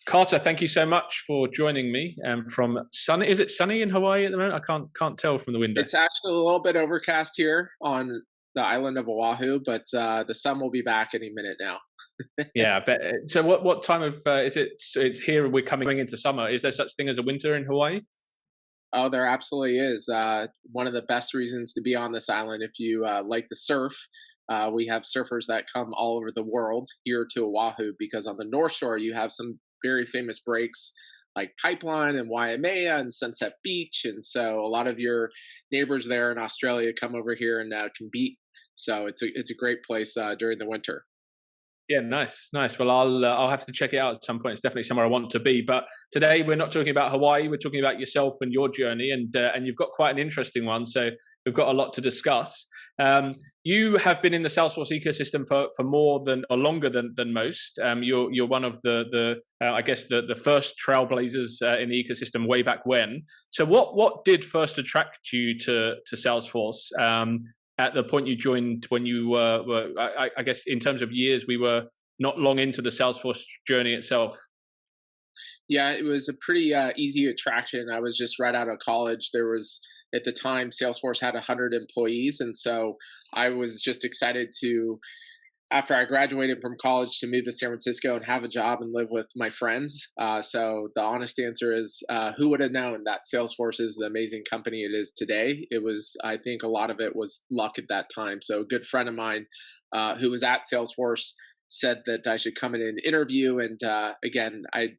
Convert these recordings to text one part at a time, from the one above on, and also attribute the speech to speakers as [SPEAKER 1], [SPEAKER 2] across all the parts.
[SPEAKER 1] Carter, thank you so much for joining me from sunny. Is it sunny in Hawaii at the moment? I can't tell from the window.
[SPEAKER 2] It's actually a little bit overcast here on the island of Oahu, but the sun will be back any minute now.
[SPEAKER 1] Yeah, but so what time of is it? So it's here. We're coming into summer. Is there such thing as a winter in Hawaii?
[SPEAKER 2] Oh, there absolutely is. One of the best reasons to be on this island if you like the surf. We have surfers that come all over the world here to Oahu because on the North Shore you have some very famous breaks like Pipeline and Waimea and Sunset Beach, and so a lot of your neighbors there in Australia come over here and can beat. So it's a great place during the winter.
[SPEAKER 1] Yeah, nice, nice. Well, I'll have to check it out at some point. It's definitely somewhere I want to be. But today we're not talking about Hawaii. We're talking about yourself and your journey, and you've got quite an interesting one. So we've got a lot to discuss. You have been in the Salesforce ecosystem for more than or longer than most. You're one of the I guess the first trailblazers in the ecosystem way back when. So what did first attract you to Salesforce? At the point you joined when you were I guess in terms of years, we were not long into the Salesforce journey itself.
[SPEAKER 2] Yeah, it was a pretty easy attraction. I was just right out of college. There was at the time Salesforce had 100 employees, and so I was just excited to after I graduated from college to move to San Francisco and have a job and live with my friends. So the honest answer is, who would have known that Salesforce is the amazing company it is today? It was, I think, a lot of it was luck at that time. So a good friend of mine who was at Salesforce said that I should come in and interview. And again, I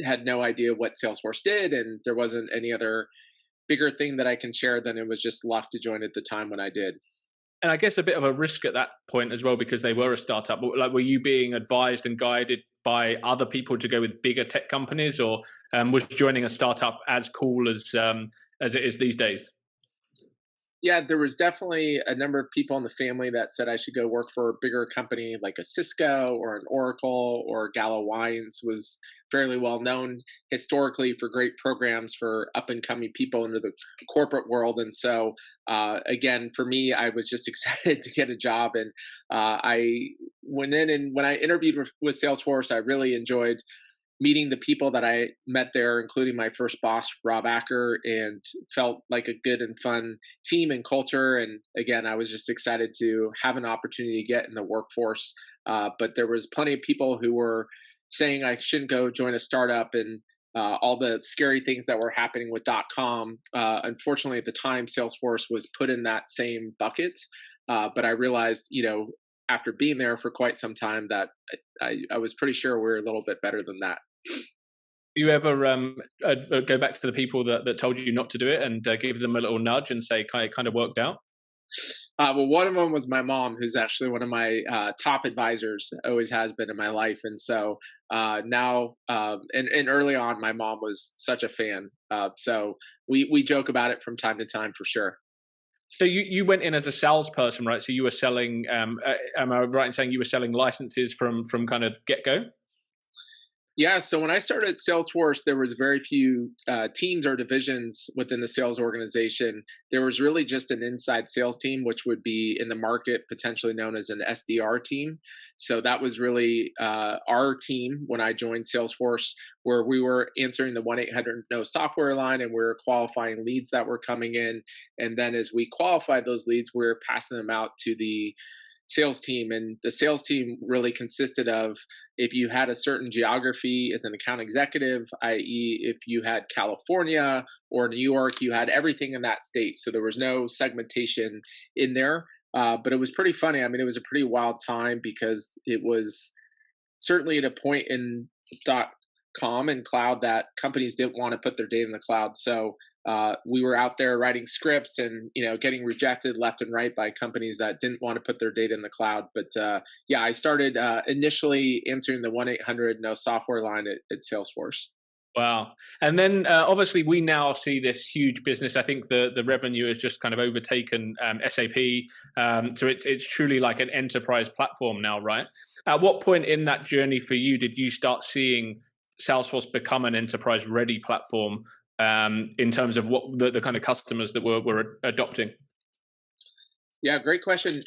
[SPEAKER 2] had no idea what Salesforce did, and there wasn't any other bigger thing that I can share than it was just luck to join at the time when I did.
[SPEAKER 1] And I guess a bit of a risk at that point as well, because they were a startup. Like, were you being advised and guided by other people to go with bigger tech companies, or was joining a startup as cool as it is these days?
[SPEAKER 2] Yeah, there was definitely a number of people in the family that said I should go work for a bigger company like a Cisco or an Oracle, or Gallo Wines was fairly well known historically for great programs for up and coming people into the corporate world. And so, again, for me, I was just excited to get a job. And I went in, and when I interviewed with Salesforce, I really enjoyed meeting the people that I met there, including my first boss, Rob Acker, and felt like a good and fun team and culture. And again, I was just excited to have an opportunity to get in the workforce. But there was plenty of people who were saying I shouldn't go join a startup and all the scary things that were happening with .com. Unfortunately, at the time, Salesforce was put in that same bucket. But I realized, after being there for quite some time, that I was pretty sure we were a little bit better than that.
[SPEAKER 1] Do you ever go back to the people that told you not to do it and give them a little nudge and say kind of worked out?
[SPEAKER 2] Well, one of them was my mom, who's actually one of my top advisors, always has been in my life. And so now, and early on, my mom was such a fan. So we joke about it from time to time for sure.
[SPEAKER 1] So you went in as a salesperson, right? So you were selling. Am I right in saying you were selling licenses from kind of get go?
[SPEAKER 2] Yeah, so when I started at Salesforce, there was very few teams or divisions within the sales organization. There was really just an inside sales team, which would be in the market potentially known as an SDR team. So that was really our team when I joined Salesforce, where we were answering the 1-800 no software line, and we were qualifying leads that were coming in. And then as we qualified those leads, we were passing them out to the sales team. And the sales team really consisted of, if you had a certain geography as an account executive, i.e., if you had California or New York, you had everything in that state. So there was no segmentation in there. But it was pretty funny. I mean, it was a pretty wild time because it was certainly at a point in .com and cloud that companies didn't want to put their data in the cloud. So we were out there writing scripts and getting rejected left and right by companies that didn't want to put their data in the cloud. But yeah, I started initially answering the 1-800 no software line at Salesforce.
[SPEAKER 1] Wow. And then obviously we now see this huge business. I think the revenue has just kind of overtaken SAP. So it's truly like an enterprise platform now, right? At what point in that journey for you did you start seeing Salesforce become an enterprise ready platform in terms of what the kind of customers that were adopting?
[SPEAKER 2] Yeah, great question.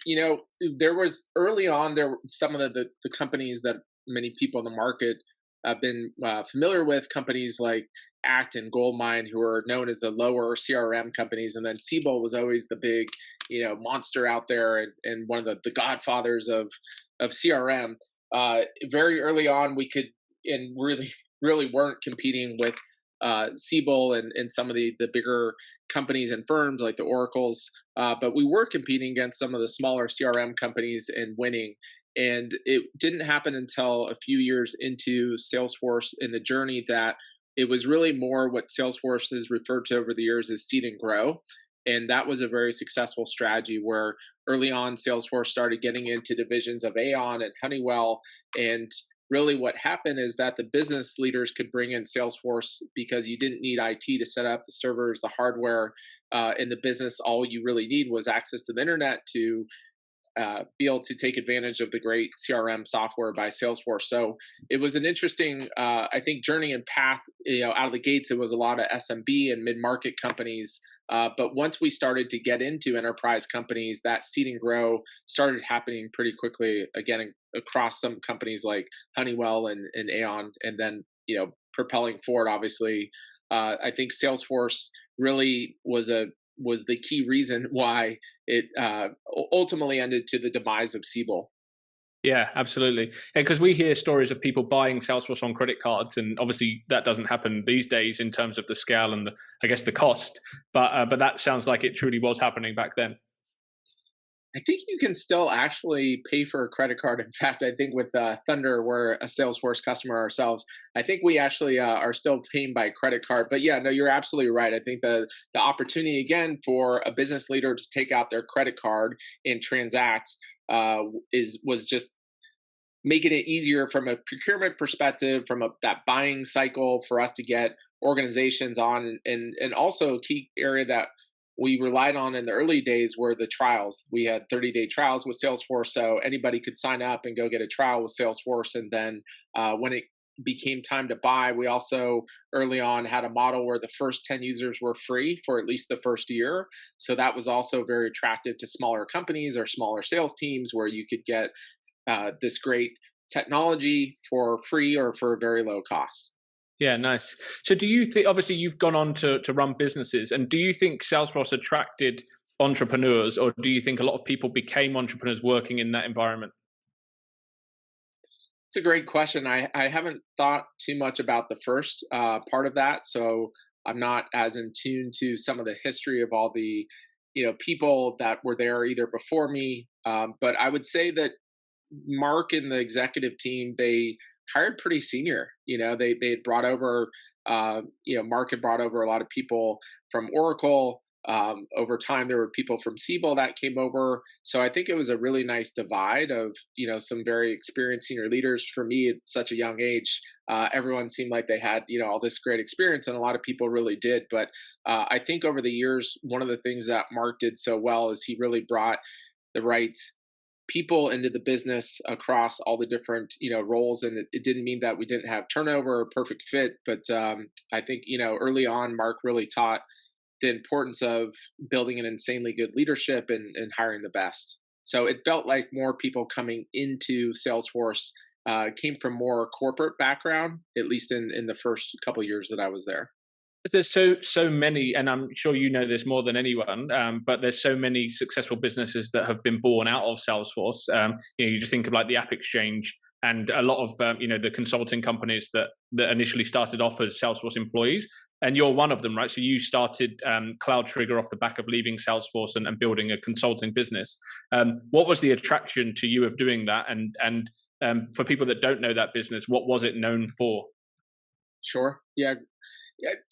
[SPEAKER 2] There was early on, there were some of the companies that many people in the market I've been familiar with companies like Act and Goldmine, who are known as the lower CRM companies, and then Siebel was always the big, monster out there, and one of the godfathers of CRM. Very early on, we could and really weren't competing with Siebel and some of the bigger companies and firms like the Oracles, but we were competing against some of the smaller CRM companies and winning. And it didn't happen until a few years into Salesforce in the journey that it was really more what Salesforce has referred to over the years as seed and grow. And that was a very successful strategy where early on Salesforce started getting into divisions of Aon and Honeywell. And really what happened is that the business leaders could bring in Salesforce because you didn't need IT to set up the servers, the hardware in the business. All you really need was access to the internet to be able to take advantage of the great CRM software by Salesforce. So it was an interesting, I think, journey and path. Out of the gates, it was a lot of SMB and mid-market companies. But once we started to get into enterprise companies, that seed and grow started happening pretty quickly. Again, across some companies like Honeywell and Aon, and then propelling forward. Obviously, I think Salesforce really was the key reason why it ultimately ended to the demise of Siebel.
[SPEAKER 1] Yeah, absolutely. Because we hear stories of people buying Salesforce on credit cards, and obviously that doesn't happen these days in terms of the scale and I guess the cost. But that sounds like it truly was happening back then.
[SPEAKER 2] I think you can still actually pay for a credit card. In fact, I think with Thunder, we're a Salesforce customer ourselves. I think we actually are still paying by credit card. But yeah, no, you're absolutely right. I think the opportunity again for a business leader to take out their credit card and transact was just making it easier from a procurement perspective, from that buying cycle for us to get organizations on, and also a key area that we relied on in the early days were the trials. We had 30-day trials with Salesforce, so anybody could sign up and go get a trial with Salesforce. And then when it became time to buy, we also early on had a model where the first 10 users were free for at least the first year. So that was also very attractive to smaller companies or smaller sales teams where you could get this great technology for free or for very low cost.
[SPEAKER 1] Yeah, nice. So do you think, obviously you've gone on to run businesses, and do you think Salesforce attracted entrepreneurs, or do you think a lot of people became entrepreneurs working in that environment?
[SPEAKER 2] It's a great question. I haven't thought too much about the first part of that, so I'm not as in tune to some of the history of all the people that were there either before me. But I would say that Mark and the executive team, they hired pretty senior. They had brought over, Mark had brought over a lot of people from Oracle. Over time, there were people from Siebel that came over. So I think it was a really nice divide of some very experienced senior leaders. For me, at such a young age, everyone seemed like they had all this great experience, and a lot of people really did. But I think over the years, one of the things that Mark did so well is he really brought the right people into the business across all the different roles, and it didn't mean that we didn't have turnover or perfect fit, but I think early on Mark really taught the importance of building an insanely good leadership and hiring the best. So it felt like more people coming into Salesforce came from more corporate background, at least in the first couple years that I was there.
[SPEAKER 1] There's so many, and I'm sure you know this more than anyone. But there's so many successful businesses that have been born out of Salesforce. You just think of like the App Exchange and a lot of the consulting companies that initially started off as Salesforce employees. And you're one of them, right? So you started Cloud Trigger off the back of leaving Salesforce and building a consulting business. What was the attraction to you of doing that? And for people that don't know that business, what was it known for?
[SPEAKER 2] Sure. Yeah.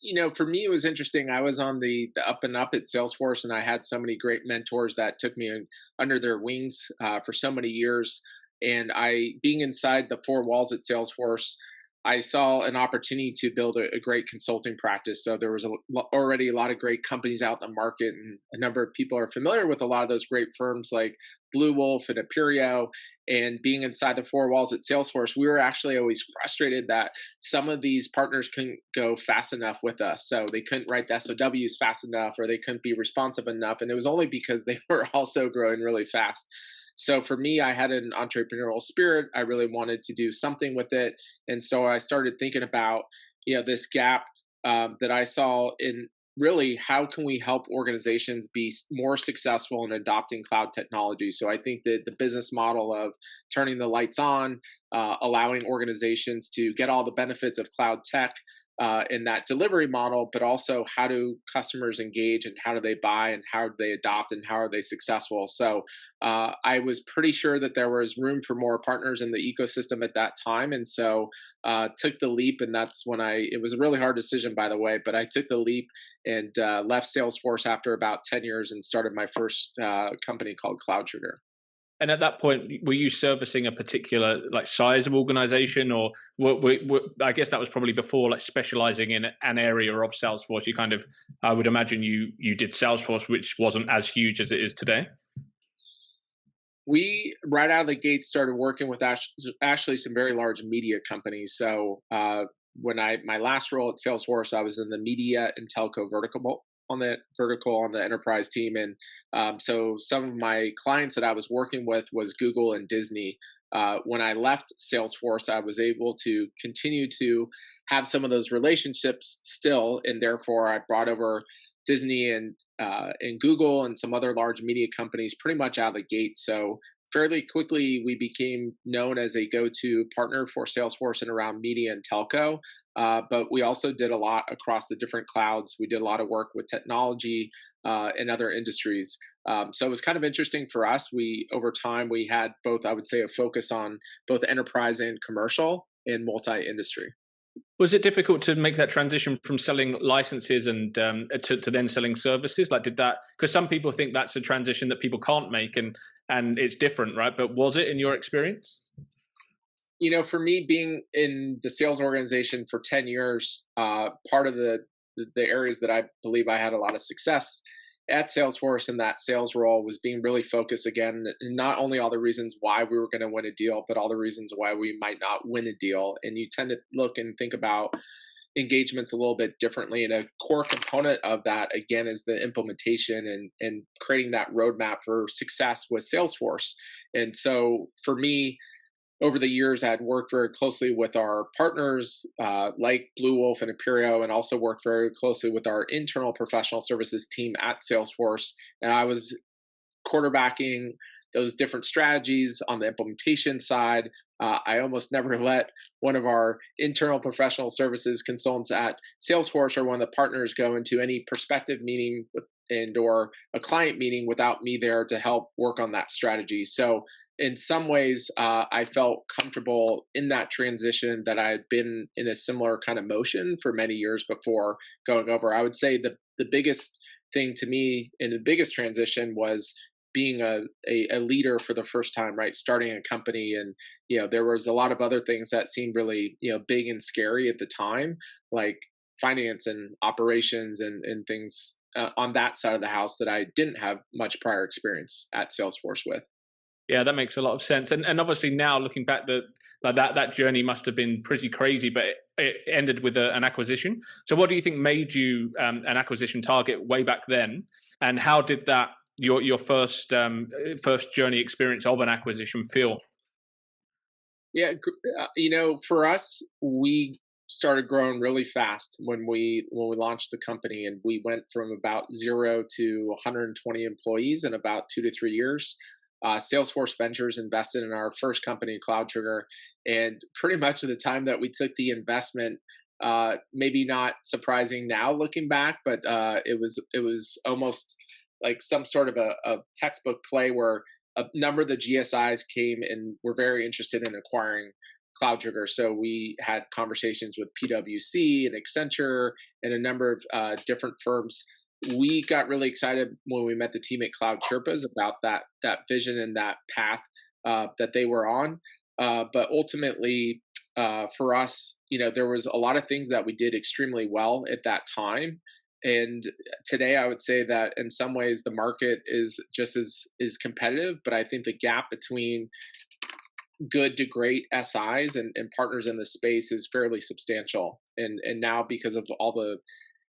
[SPEAKER 2] Yeah, for me, it was interesting. I was on the up and up at Salesforce, and I had so many great mentors that took me under their wings for so many years. And being inside the four walls at Salesforce, I saw an opportunity to build a great consulting practice. So there was already a lot of great companies out in the market, and a number of people are familiar with a lot of those great firms like Blue Wolf and Aperio. And being inside the four walls at Salesforce, we were actually always frustrated that some of these partners couldn't go fast enough with us. So they couldn't write the SOWs fast enough, or they couldn't be responsive enough. And it was only because they were also growing really fast. So for me, I had an entrepreneurial spirit. I really wanted to do something with it, and so I started thinking about this gap that I saw in really how can we help organizations be more successful in adopting cloud technology. So I think that the business model of turning the lights on, allowing organizations to get all the benefits of cloud tech in that delivery model, but also how do customers engage and how do they buy and how do they adopt and how are they successful. So I was pretty sure that there was room for more partners in the ecosystem at that time, and so took the leap. And that's when it was a really hard decision, by the way, but I took the leap and left Salesforce after about 10 years and started my first company called Cloud Trigger.
[SPEAKER 1] And at that point, were you servicing a particular like size of organization, or I guess that was probably before like specializing in an area of Salesforce? You kind of, I would imagine you did Salesforce, which wasn't as huge as it is today.
[SPEAKER 2] We right out of the gate started working with actually some very large media companies. So when my last role at Salesforce, I was in the media and telco vertical on the enterprise team, and so some of my clients that I was working with was Google and Disney. When I left Salesforce, I was able to continue to have some of those relationships still, and therefore I brought over Disney and Google and some other large media companies pretty much out of the gate. So fairly quickly, we became known as a go-to partner for Salesforce and around media and telco. But we also did a lot across the different clouds. We did a lot of work with technology and other industries. So it was kind of interesting for us. Over time, we had both, I would say, a focus on both enterprise and commercial and multi-industry.
[SPEAKER 1] Was it difficult to make that transition from selling licenses and to then selling services? Like, did that? Because some people think that's a transition that people can't make, and it's different, right? But was it in your experience?
[SPEAKER 2] For me, being in the sales organization for 10 years, part of the areas that I believe I had a lot of success at Salesforce in that sales role was being really focused again, not only all the reasons why we were going to win a deal, but all the reasons why we might not win a deal. And you tend to look and think about engagements a little bit differently. And a core component of that, again, is the implementation and creating that roadmap for success with Salesforce. And so for me, over the years, I had worked very closely with our partners like Blue Wolf and Imperio, and also worked very closely with our internal professional services team at Salesforce. And I was quarterbacking those different strategies on the implementation side. I almost never let one of our internal professional services consultants at Salesforce or one of the partners go into any prospective meeting and or a client meeting without me there to help work on that strategy. So in some ways, I felt comfortable in that transition that I had been in a similar kind of motion for many years before going over. I would say the biggest thing to me in the biggest transition was being a leader for the first time, right? Starting a company. And, there was a lot of other things that seemed really, big and scary at the time, like finance and operations and things on that side of the house that I didn't have much prior experience at Salesforce with.
[SPEAKER 1] Yeah, that makes a lot of sense. And obviously now looking back, that journey must have been pretty crazy, but it ended with an acquisition. So what do you think made you an acquisition target way back then? And how did that your first journey experience of an acquisition feel?
[SPEAKER 2] Yeah, for us, we started growing really fast when we launched the company, and we went from about 0 to 120 employees in about 2 to 3 years. Salesforce Ventures invested in our first company, Cloud Trigger, and pretty much at the time that we took the investment, maybe not surprising now looking back, but it was almost like some sort of a textbook play where a number of the GSIs came and were very interested in acquiring Cloud Trigger. So we had conversations with PwC and Accenture and a number of different firms. We got really excited when we met the team at Cloud Sherpas about that vision and that path that they were on. But ultimately, for us, there was a lot of things that we did extremely well at that time. And today, I would say that in some ways the market is just as is competitive, but I think the gap between good to great SIs and partners in the space is fairly substantial. And now because of all the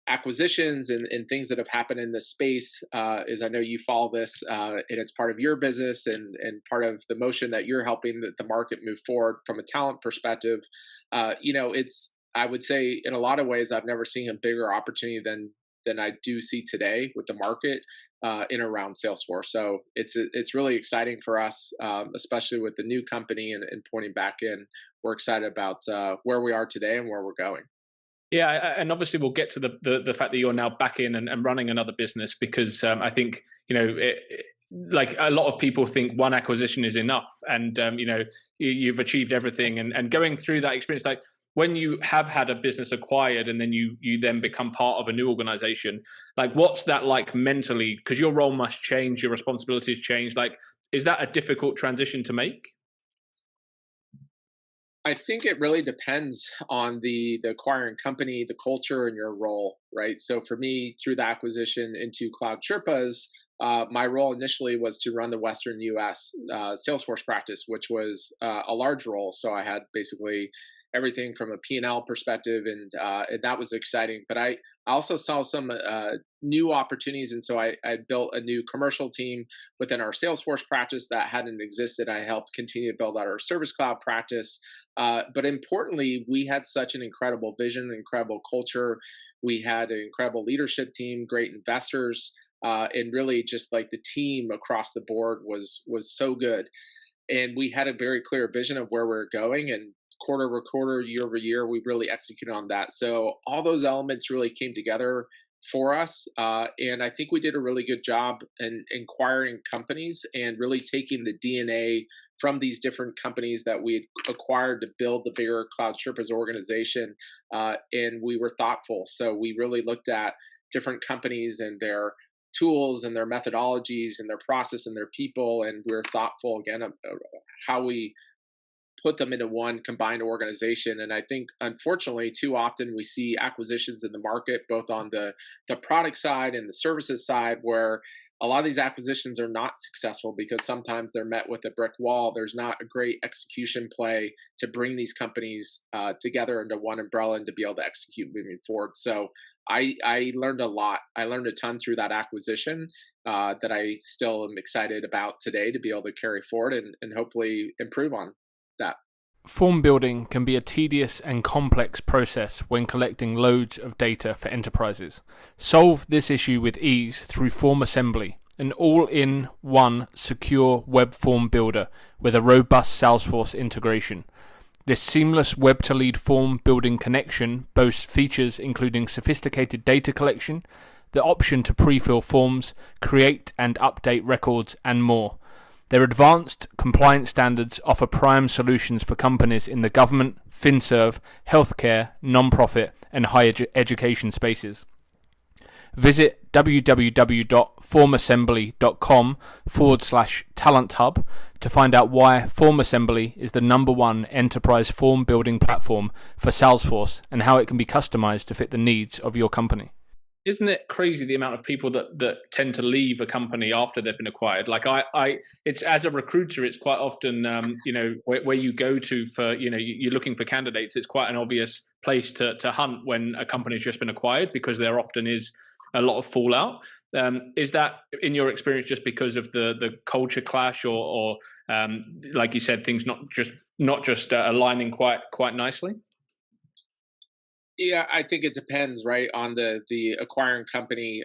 [SPEAKER 2] acquisitions and things that have happened in this space, is I know you follow this, and it's part of your business and part of the motion that you're helping the market move forward from a talent perspective. It's, I would say, in a lot of ways, I've never seen a bigger opportunity than I do see today with the market in around Salesforce. So it's really exciting for us, especially with the new company and pointing back in. We're excited about where we are today and where we're going.
[SPEAKER 1] Yeah, and obviously we'll get to the fact that you're now back in and running another business, because I think like a lot of people think one acquisition is enough, and you've achieved everything, and going through that experience, like when you have had a business acquired and then you then become part of a new organization, like what's that like mentally? Because your role must change, your responsibilities change. Like, is that a difficult transition to make?
[SPEAKER 2] I think it really depends on the acquiring company, the culture, and your role, right? So for me, through the acquisition into Cloud Sherpas, my role initially was to run the Western U.S. Salesforce practice, which was a large role. So I had basically everything from a P&L perspective, and that was exciting. But I also saw some new opportunities, and so I built a new commercial team within our Salesforce practice that hadn't existed. I helped continue to build out our Service Cloud practice. But importantly, we had such an incredible vision, incredible culture. We had an incredible leadership team, great investors, and really just like the team across the board was so good. And we had a very clear vision of where we we're going. And quarter over quarter, year over year, we really executed on that. So all those elements really came together for us. And I think we did a really good job in acquiring companies and really taking the DNA from these different companies that we had acquired to build the bigger Cloud Sherpas organization. And we were thoughtful. So we really looked at different companies and their tools and their methodologies and their process and their people. And we were thoughtful again of how we put them into one combined organization. And I think, unfortunately, too often we see acquisitions in the market, both on the product side and the services side, where a lot of these acquisitions are not successful because sometimes they're met with a brick wall. There's not a great execution play to bring these companies together under one umbrella and to be able to execute moving forward. So I learned a lot. I learned a ton through that acquisition that I still am excited about today to be able to carry forward and hopefully improve on that.
[SPEAKER 3] Form building can be a tedious and complex process when collecting loads of data for enterprises. Solve this issue with ease through Form Assembly, an all-in-one secure web form builder with a robust Salesforce integration. This seamless web-to-lead form building connection boasts features including sophisticated data collection, the option to pre-fill forms, create and update records, and more. Their advanced compliance standards offer prime solutions for companies in the government, FinServ, healthcare, non-profit, and higher education spaces. Visit www.formassembly.com/talent hub to find out why FormAssembly is the #1 enterprise form building platform for Salesforce and how it can be customized to fit the needs of your company.
[SPEAKER 1] Isn't it crazy the amount of people that tend to leave a company after they've been acquired? Like it's, as a recruiter, it's quite often where you go to for you're looking for candidates. It's quite an obvious place to hunt when a company's just been acquired, because there often is a lot of fallout. Is that, in your experience, just because of the culture clash, or like you said, things not just aligning quite nicely?
[SPEAKER 2] Yeah, I think it depends, right, on the acquiring company.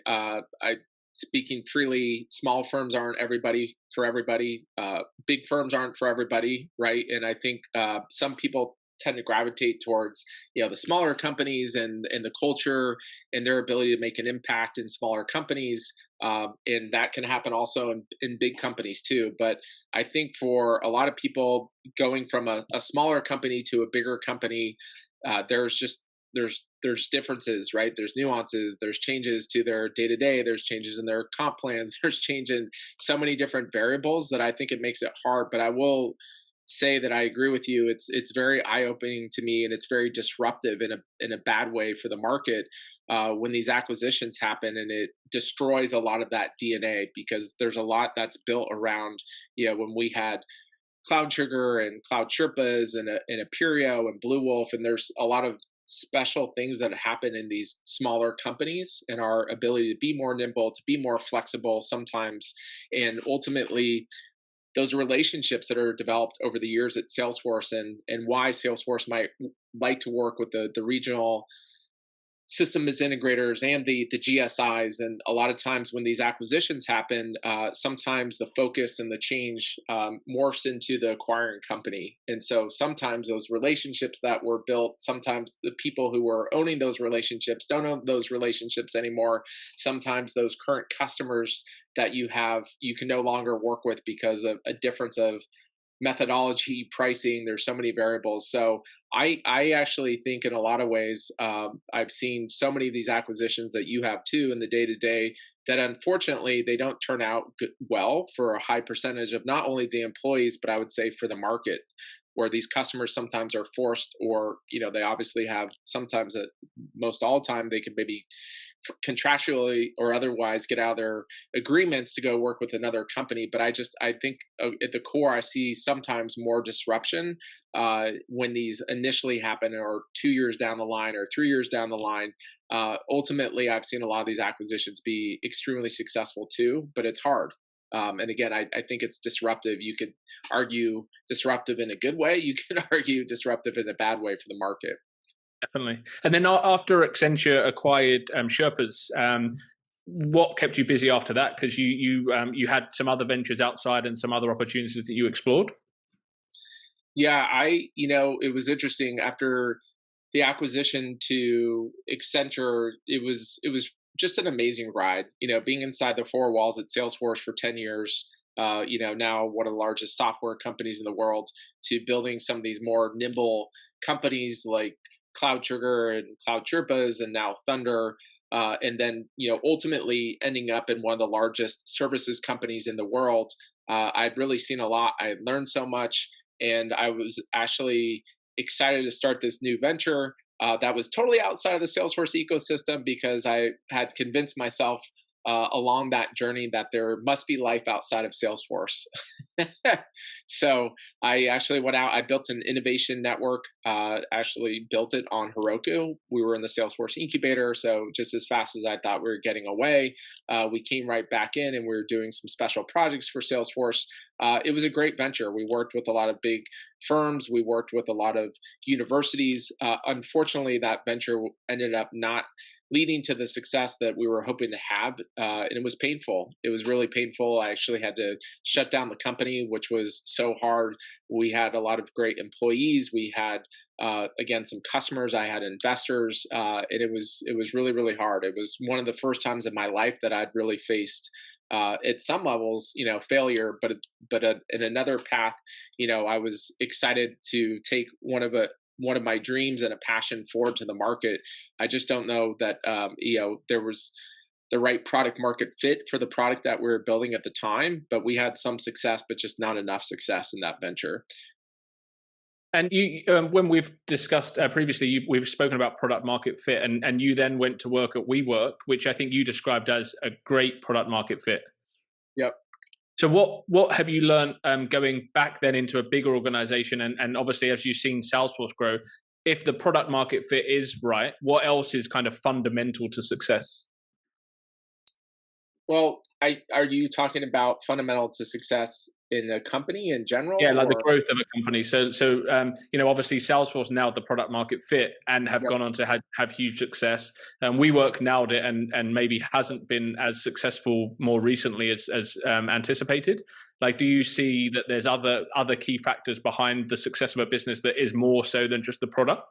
[SPEAKER 2] Speaking freely, small firms aren't for everybody. Big firms aren't for everybody, right? And I think some people tend to gravitate towards the smaller companies and the culture and their ability to make an impact in smaller companies. And that can happen also in big companies too. But I think for a lot of people, going from a smaller company to a bigger company, there's differences, right? There's nuances, there's changes to their day-to-day, there's changes in their comp plans, there's change in so many different variables that I think it makes it hard. But I will say that I agree with you. It's very eye-opening to me, and it's very disruptive in a bad way for the market when these acquisitions happen, and it destroys a lot of that DNA, because there's a lot that's built around when we had Cloud Trigger and Cloud Sherpas and Aperio and Blue Wolf, and there's a lot of special things that happen in these smaller companies and our ability to be more nimble, to be more flexible sometimes, and ultimately those relationships that are developed over the years at Salesforce, and why Salesforce might like to work with the regional systems integrators and the GSIs. And a lot of times when these acquisitions happen, sometimes the focus and the change morphs into the acquiring company. And so sometimes those relationships that were built, sometimes the people who were owning those relationships don't own those relationships anymore. Sometimes those current customers that you have, you can no longer work with because of a difference of methodology, pricing. There's so many variables. So I actually think in a lot of ways, I've seen so many of these acquisitions that you have too in the day to day that unfortunately they don't turn out well for a high percentage of not only the employees, but I would say for the market, where these customers sometimes are forced, or they obviously have sometimes at most all time they can maybe contractually or otherwise get out of their agreements to go work with another company. But I think at the core I see sometimes more disruption when these initially happen, or 2 years down the line or 3 years down the line. Ultimately I've seen a lot of these acquisitions be extremely successful too, but it's hard. And again, I think it's disruptive. You could argue disruptive in a good way, you can argue disruptive in a bad way for the market.
[SPEAKER 1] Definitely. And then after Accenture acquired Sherpas, what kept you busy after that? Because you had some other ventures outside and some other opportunities that you explored.
[SPEAKER 2] Yeah, it was interesting after the acquisition to Accenture. It was just an amazing ride. Being inside the four walls at Salesforce for 10 years. Now one of the largest software companies in the world, to building some of these more nimble companies like Cloud Trigger and Cloud Sherpas and now Thunder, and then ultimately ending up in one of the largest services companies in the world. I'd really seen a lot. I had learned so much, and I was actually excited to start this new venture that was totally outside of the Salesforce ecosystem, because I had convinced myself along that journey that there must be life outside of Salesforce. So I actually went out, I built an innovation network, actually built it on Heroku. We were in the Salesforce incubator. So just as fast as I thought we were getting away, we came right back in and we were doing some special projects for Salesforce. It was a great venture. We worked with a lot of big firms. We worked with a lot of universities. Unfortunately, that venture ended up not leading to the success that we were hoping to have. And it was painful. It was really painful. I actually had to shut down the company, which was so hard. We had a lot of great employees. We had, again, some customers. I had investors. And it was really, really hard. It was one of the first times in my life that I'd really faced at some levels, failure, but in another path, I was excited to take one of my dreams and a passion forward to the market. I just don't know that there was the right product market fit for the product that we were building at the time, but we had some success, but just not enough success in that venture.
[SPEAKER 1] And you, when we've discussed previously, we've spoken about product market fit, and you then went to work at WeWork, which I think you described as a great product market fit.
[SPEAKER 2] Yep.
[SPEAKER 1] So what have you learned going back then into a bigger organization, and obviously as you've seen Salesforce grow, if the product market fit is right, what else is kind of fundamental to success?
[SPEAKER 2] Well, are you talking about fundamental to success in a company in general?
[SPEAKER 1] Yeah, like the growth of a company. So obviously Salesforce nailed the product market fit and have gone on to have huge success. WeWork nailed it and maybe hasn't been as successful more recently as anticipated. Like, do you see that there's other key factors behind the success of a business that is more so than just the product?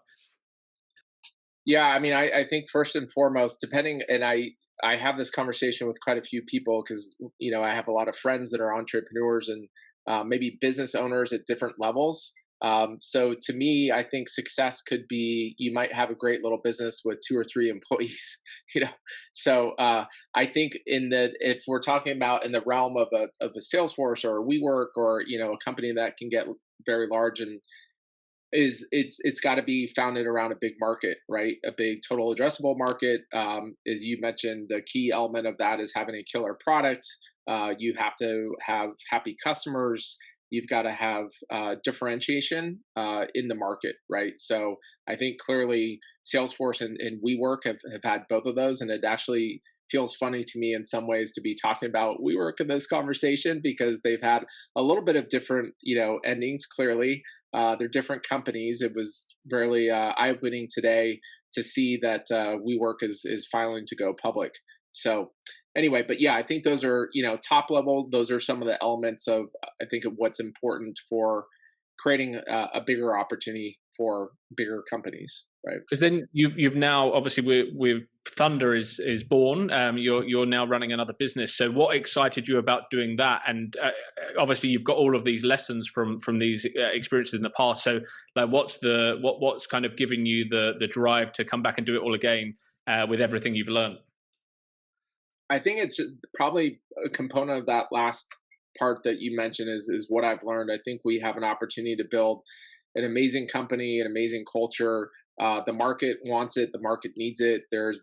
[SPEAKER 2] Yeah, I mean, I think first and foremost, depending, and I have this conversation with quite a few people because, I have a lot of friends that are entrepreneurs and maybe business owners at different levels. So to me, I think success could be, you might have a great little business with 2 or 3 employees, So I think if we're talking about in the realm of a Salesforce or a WeWork or, a company that can get very large, and it's got to be founded around a big market, right? A big total addressable market. As you mentioned, the key element of that is having a killer product. You have to have happy customers, you've got to have differentiation in the market, right? So I think clearly Salesforce and WeWork have had both of those, and it actually feels funny to me in some ways to be talking about WeWork in this conversation because they've had a little bit of different, endings. Clearly, they're different companies. It was really eye-opening today to see that WeWork is filing to go public. So anyway, but yeah, I think those are, top level. Those are some of the elements of, I think, of what's important for creating a bigger opportunity for bigger companies, right?
[SPEAKER 1] Because then you've now obviously with Thunder is born. You're now running another business. So what excited you about doing that? And obviously you've got all of these lessons from these experiences in the past. So like, what's kind of giving you the drive to come back and do it all again with everything you've learned?
[SPEAKER 2] I think it's probably a component of that last part that you mentioned is what I've learned. I think we have an opportunity to build an amazing company, an amazing culture. The market wants it. The market needs it. There's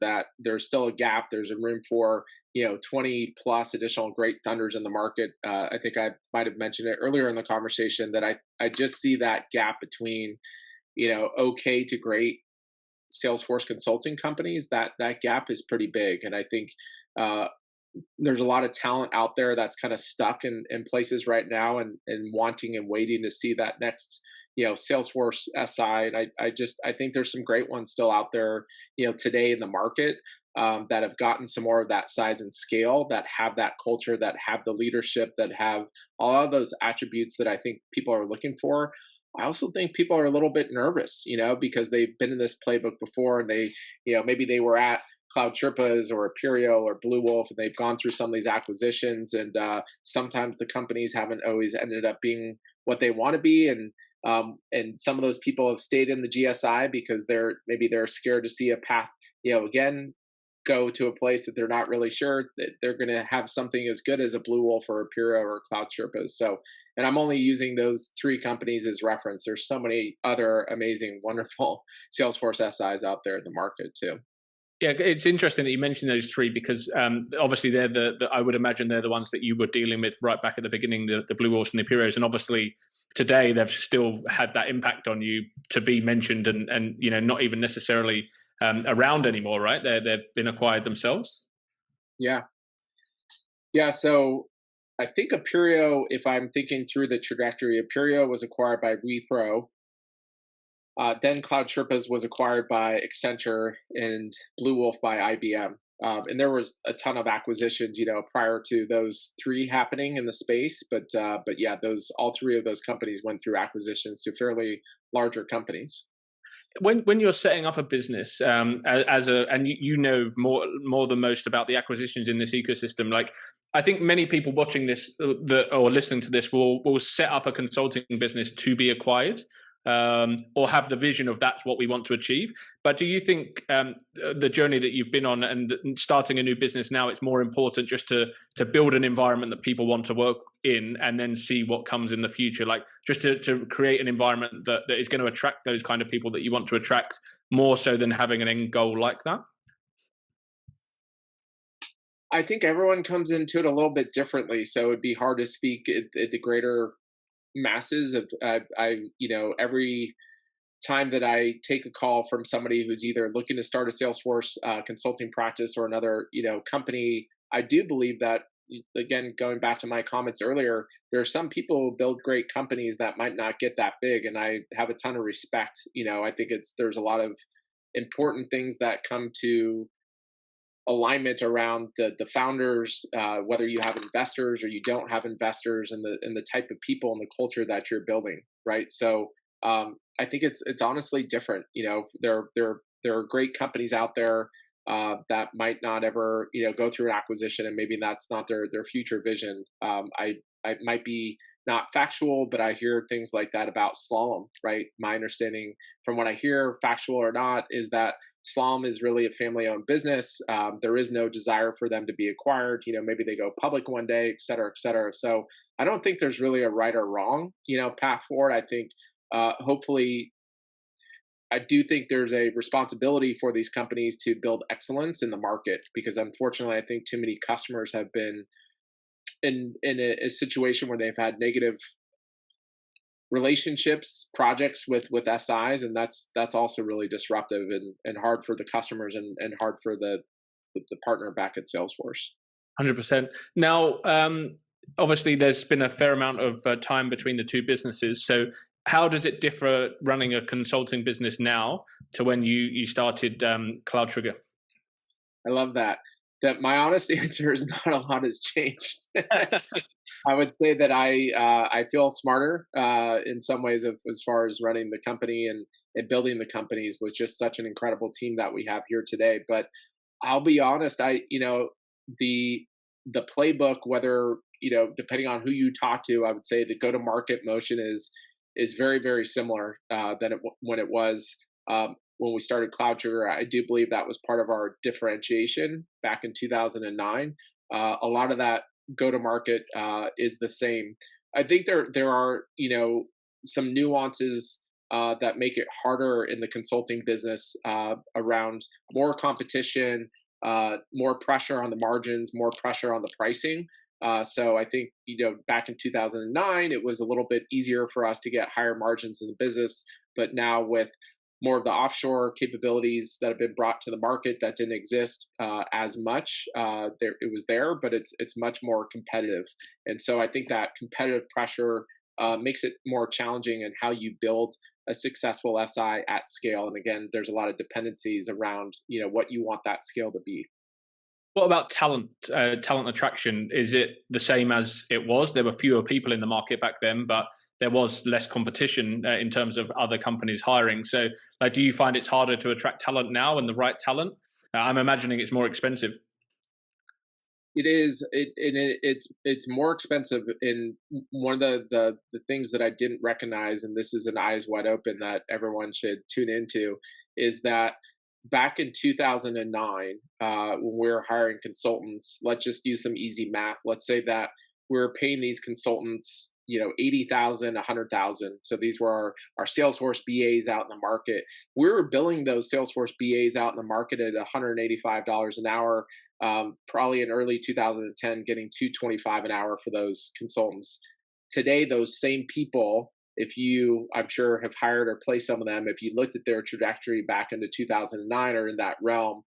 [SPEAKER 2] still a gap. There's a room for 20 plus additional great Thunders in the market. I think I might have mentioned it earlier in the conversation that I just see that gap between okay to great Salesforce consulting companies. That gap is pretty big, and I think there's a lot of talent out there that's kind of stuck in places right now and wanting and waiting to see that next Salesforce SI. And I think there's some great ones still out there, today in the market that have gotten some more of that size and scale, that have that culture, that have the leadership, that have all of those attributes that I think people are looking for. I also think people are a little bit nervous, because they've been in this playbook before and they, maybe they were at Cloud Sherpas or Aperio or Blue Wolf, and they've gone through some of these acquisitions, and sometimes the companies haven't always ended up being what they want to be, and some of those people have stayed in the GSI because they're scared to see a path, again, go to a place that they're not really sure that they're going to have something as good as a Blue Wolf or Aperio or Cloud Sherpas. So, and I'm only using those three companies as reference. There's so many other amazing, wonderful Salesforce SIs out there in the market too.
[SPEAKER 1] Yeah, it's interesting that you mentioned those three because obviously they're I would imagine they're the ones that you were dealing with right back at the beginning, the Blue Wolves and the Aperios, and obviously today they've still had that impact on you to be mentioned and not even necessarily around anymore, right? They've been acquired themselves.
[SPEAKER 2] Yeah. So I think Aperio, if I'm thinking through the trajectory, Aperio was acquired by Wipro. Then Cloud Sherpas was acquired by Accenture and Blue Wolf by IBM. And there was a ton of acquisitions, prior to those three happening in the space. But yeah, all three of those companies went through acquisitions to fairly larger companies.
[SPEAKER 1] When you're setting up a business and you know more than most about the acquisitions in this ecosystem, like I think many people watching this or listening to this will set up a consulting business to be acquired. Or have the vision of that's what we want to achieve. But do you think the journey that you've been on and starting a new business now, it's more important just to build an environment that people want to work in and then see what comes in the future? Like just to create an environment that is going to attract those kind of people that you want to attract more so than having an end goal like that?
[SPEAKER 2] I think everyone comes into it a little bit differently. So it'd be hard to speak at the greater masses of every time that I take a call from somebody who's either looking to start a Salesforce consulting practice or another company, I do believe that, again, going back to my comments earlier, there are some people who build great companies that might not get that big, and I have a ton of respect. I think there's a lot of important things that come to alignment around the founders, whether you have investors or you don't have investors, and the type of people and the culture that you're building, right? So I think it's honestly different. There are great companies out there that might not ever go through an acquisition, and maybe that's not their future vision. I might be not factual, but I hear things like that about Slalom, right? My understanding from what I hear, factual or not, is that Slalom is really a family-owned business. There is no desire for them to be acquired. Maybe they go public one day, et cetera, et cetera. So I don't think there's really a right or wrong, path forward. I think hopefully, I do think there's a responsibility for these companies to build excellence in the market, because unfortunately, I think too many customers have been in a situation where they've had negative relationships, projects with SIs, and that's also really disruptive and hard for the customers and hard for the partner back at Salesforce.
[SPEAKER 1] 100%. Now, obviously, there's been a fair amount of time between the two businesses. So, how does it differ running a consulting business now to when you started CloudTrigger?
[SPEAKER 2] I love that. That my honest answer is not a lot has changed. I would say that I feel smarter in some ways as far as running the company and building the companies with just such an incredible team that we have here today. But I'll be honest, the playbook, whether depending on who you talk to, I would say the go to market motion is very very similar when it was. When we started CloudTrigger, I do believe that was part of our differentiation back in 2009. A lot of that go to market is the same. I think there are some nuances that make it harder in the consulting business around more competition, more pressure on the margins, more pressure on the pricing. So I think back in 2009, it was a little bit easier for us to get higher margins in the business, but now with more of the offshore capabilities that have been brought to the market that didn't exist as much. It was there, but it's much more competitive. And so I think that competitive pressure makes it more challenging in how you build a successful SI at scale. And again, there's a lot of dependencies around what you want that scale to be.
[SPEAKER 1] What about talent attraction? Is it the same as it was? There were fewer people in the market back then, but there was less competition in terms of other companies hiring. So, do you find it's harder to attract talent now and the right talent? I'm imagining it's more expensive.
[SPEAKER 2] It is. It's more expensive. And one of the things that I didn't recognize, and this is an eyes wide open that everyone should tune into, is that back in 2009, when we were hiring consultants, let's just use some easy math. Let's say that we were paying these consultants 80,000, 100,000. So these were our Salesforce BAs out in the market. We were billing those Salesforce BAs out in the market at $185 an hour, probably in early 2010, getting $225 an hour for those consultants. Today, those same people, if you, I'm sure, have hired or placed some of them, if you looked at their trajectory back into 2009 or in that realm,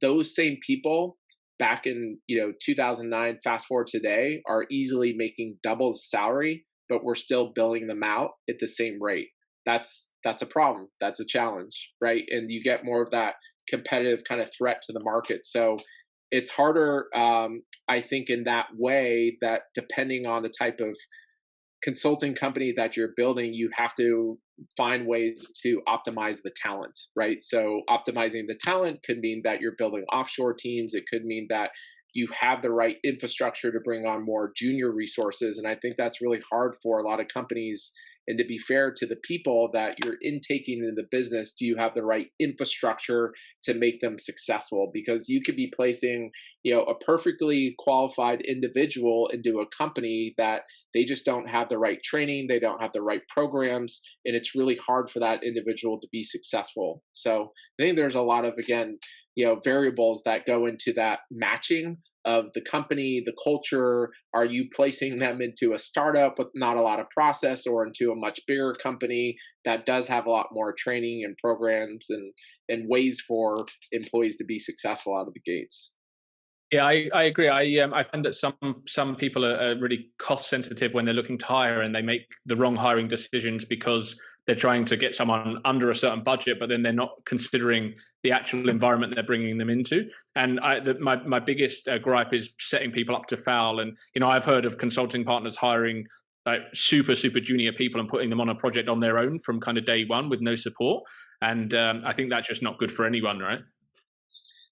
[SPEAKER 2] those same people back in 2009, fast forward today, are easily making double the salary, but we're still billing them out at the same rate. That's a problem. That's a challenge, right? And you get more of that competitive kind of threat to the market. So it's harder, I think, in that way, that depending on the type of consulting company that you're building, you have to find ways to optimize the talent, right? So optimizing the talent could mean that you're building offshore teams. It could mean that you have the right infrastructure to bring on more junior resources. And I think that's really hard for a lot of companies. And to be fair to the people that you're intaking in the business, do you have the right infrastructure to make them successful? Because you could be placing, a perfectly qualified individual into a company that they just don't have the right training, they don't have the right programs, and it's really hard for that individual to be successful. So I think there's a lot of, again, variables that go into that matching of the company, the culture. Are you placing them into a startup with not a lot of process, or into a much bigger company that does have a lot more training and programs and ways for employees to be successful out of the gates?
[SPEAKER 1] Yeah, I agree. I find that some people are really cost sensitive when they're looking to hire, and they make the wrong hiring decisions because they're trying to get someone under a certain budget, but then they're not considering the actual environment they're bringing them into. And my biggest gripe is setting people up to fail. And I've heard of consulting partners hiring like super junior people and putting them on a project on their own from kind of day one with no support. And I think that's just not good for anyone, right?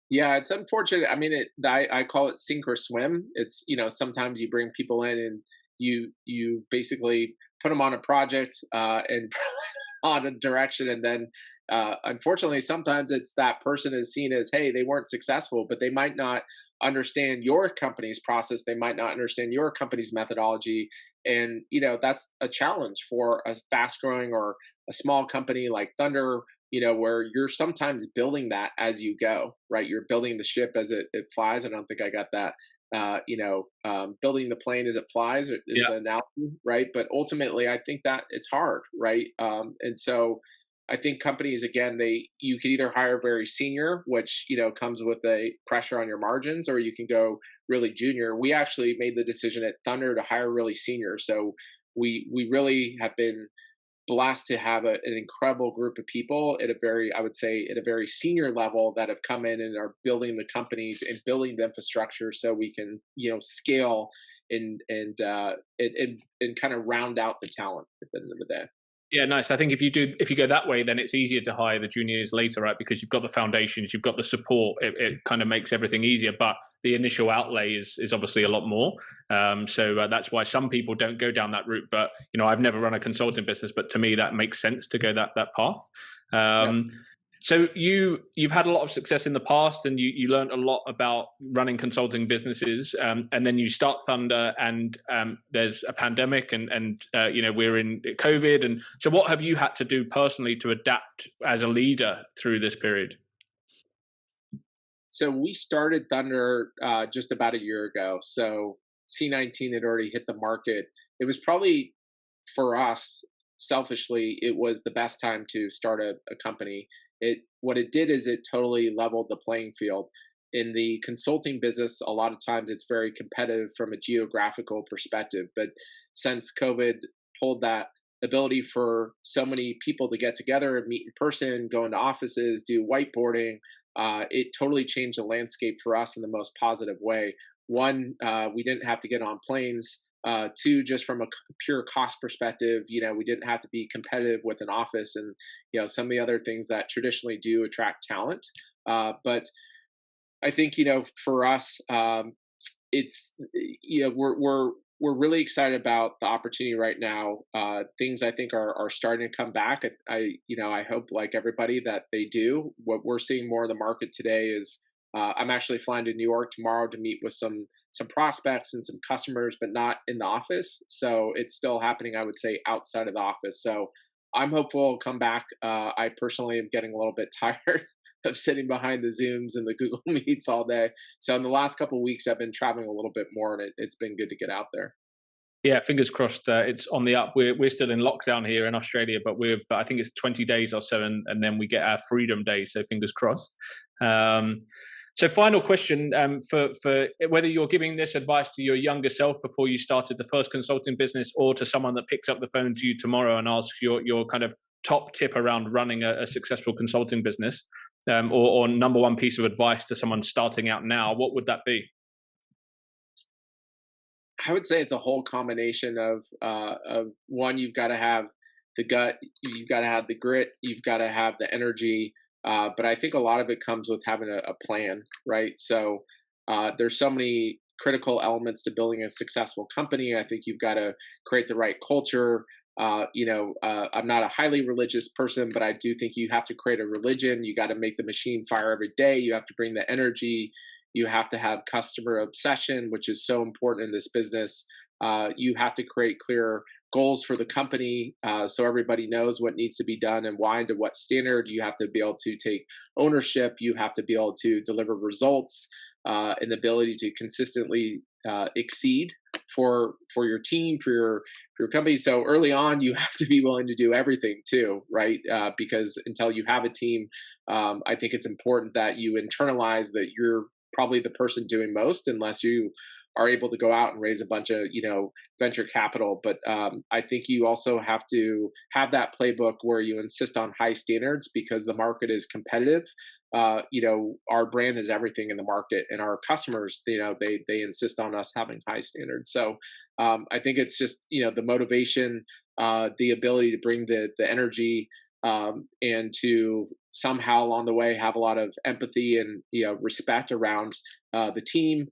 [SPEAKER 2] Yeah, it's unfortunate. I mean, I call it sink or swim. It's, sometimes you bring people in and you basically put them on a project and on a direction, and then unfortunately, sometimes it's that person is seen as, hey, they weren't successful, but they might not understand your company's process. They might not understand your company's methodology, and that's a challenge for a fast growing or a small company like Thunder. Where you're sometimes building that as you go, right? You're building the ship as it flies. I don't think I got that building the plane as it flies is
[SPEAKER 1] Yeah.
[SPEAKER 2] the analogy, right? But ultimately, I think that it's hard, right? And so I think companies, again, you can either hire very senior, which comes with a pressure on your margins, or you can go really junior. We actually made the decision at Thunder to hire really senior, so we really have been blessed to have an incredible group of people at I would say, at a very senior level that have come in and are building the companies and building the infrastructure so we can, scale and kind of round out the talent at the end of the day.
[SPEAKER 1] Yeah, nice. I think if you go that way, then it's easier to hire the juniors later, right? Because you've got the foundations, you've got the support. It kind of makes everything easier, but the initial outlay is obviously a lot more. So that's why some people don't go down that route. But I've never run a consulting business, but to me that makes sense to go that path.
[SPEAKER 2] Yeah.
[SPEAKER 1] So you've had a lot of success in the past, and you learned a lot about running consulting businesses, and then you start Thunder, and there's a pandemic, and we're in COVID, and so what have you had to do personally to adapt as a leader through this period?
[SPEAKER 2] So we started Thunder just about a year ago. So C19 had already hit the market. It was probably, for us, selfishly, it was the best time to start a company. What it did is it totally leveled the playing field. In the consulting business, a lot of times it's very competitive from a geographical perspective. But since COVID pulled that ability for so many people to get together and meet in person, go into offices, do whiteboarding, it totally changed the landscape for us in the most positive way. One, we didn't have to get on planes. Two, just from a pure cost perspective, we didn't have to be competitive with an office and some of the other things that traditionally do attract talent. But I think for us, it's we're really excited about the opportunity right now. Things I think are starting to come back. I hope, like everybody, that they do. What we're seeing more in the market today is I'm actually flying to New York tomorrow to meet with some prospects and some customers, but not in the office. So it's still happening, I would say, outside of the office. So I'm hopeful it'll come back. I personally am getting a little bit tired of sitting behind the Zooms and the Google Meets all day. So in the last couple of weeks, I've been traveling a little bit more, and it's been good to get out there.
[SPEAKER 1] Yeah, fingers crossed. It's on the up. We're still in lockdown here in Australia, but I think it's 20 days or so, and then we get our Freedom Day. So fingers crossed. So final question, for whether you're giving this advice to your younger self before you started the first consulting business, or to someone that picks up the phone to you tomorrow and asks your kind of top tip around running a successful consulting business, or number one piece of advice to someone starting out now, what would that be?
[SPEAKER 2] I would say it's a whole combination of one, you've got to have the gut, you've got to have the grit, you've got to have the energy. But I think a lot of it comes with having a plan, right? So there's so many critical elements to building a successful company. I think you've got to create the right culture. I'm not a highly religious person, but I do think you have to create a religion. You got to make the machine fire every day. You have to bring the energy. You have to have customer obsession, which is so important in this business. You have to create clear goals for the company, so everybody knows what needs to be done and why and to what standard. You have to be able to take ownership. You have to be able to deliver results, and the ability to consistently exceed for your team, for your company. So early on, you have to be willing to do everything too, right? Because until you have a team, I think it's important that you internalize that you're probably the person doing most, unless you are able to go out and raise a bunch of venture capital. But I think you also have to have that playbook where you insist on high standards, because the market is competitive. Our brand is everything in the market, and our customers, they insist on us having high standards. So I think it's just the motivation, the ability to bring the energy, and to somehow along the way have a lot of empathy and respect around the team,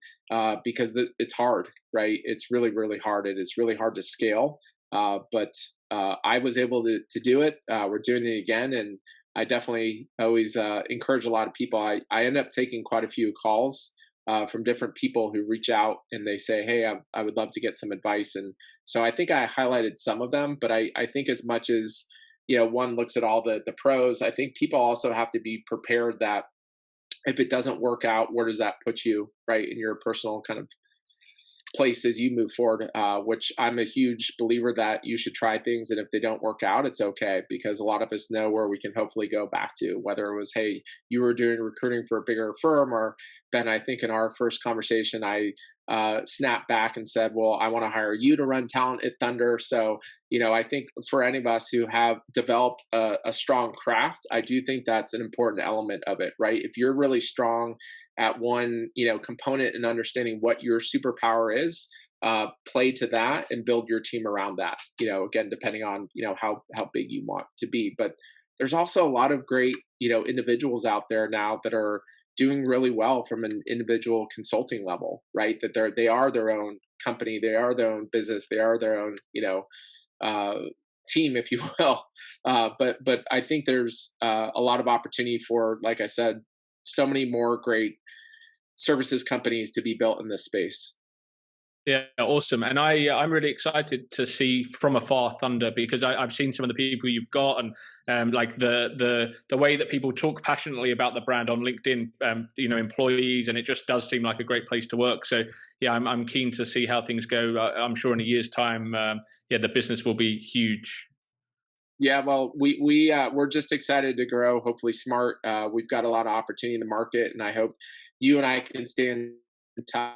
[SPEAKER 2] because it's hard, right? It's really, really hard. It is really hard to scale, but I was able to do it. We're doing it again, and I definitely always encourage a lot of people. I end up taking quite a few calls from different people who reach out and they say, "Hey, I would love to get some advice." And so I think I highlighted some of them, but I think as much as one looks at all the pros, I think people also have to be prepared that if it doesn't work out, where does that put you, right, in your personal kind of place as you move forward, which I'm a huge believer that you should try things. And if they don't work out, it's okay, because a lot of us know where we can hopefully go back to, whether it was, hey, you were doing recruiting for a bigger firm, or Ben, I think in our first conversation, I snapped back and said, well, I want to hire you to run talent at Thunder. So, I think for any of us who have developed a strong craft, I do think that's an important element of it, right? If you're really strong at one, component and understanding what your superpower is, play to that and build your team around that, again, depending on, how big you want to be. But there's also a lot of great, individuals out there now that are doing really well from an individual consulting level, right? That they are their own company, they are their own business, they are their own, team, if you will. But I think there's a lot of opportunity for, like I said, so many more great services companies to be built in this space.
[SPEAKER 1] Yeah, awesome. And I'm really excited to see from afar Thunder, because I've seen some of the people you've got, and like the way that people talk passionately about the brand on LinkedIn, employees, and it just does seem like a great place to work. So yeah, I'm keen to see how things go. I'm sure in a year's time, the business will be huge.
[SPEAKER 2] Yeah, well, we're just excited to grow, hopefully smart. We've got a lot of opportunity in the market, and I hope you and I can stay in touch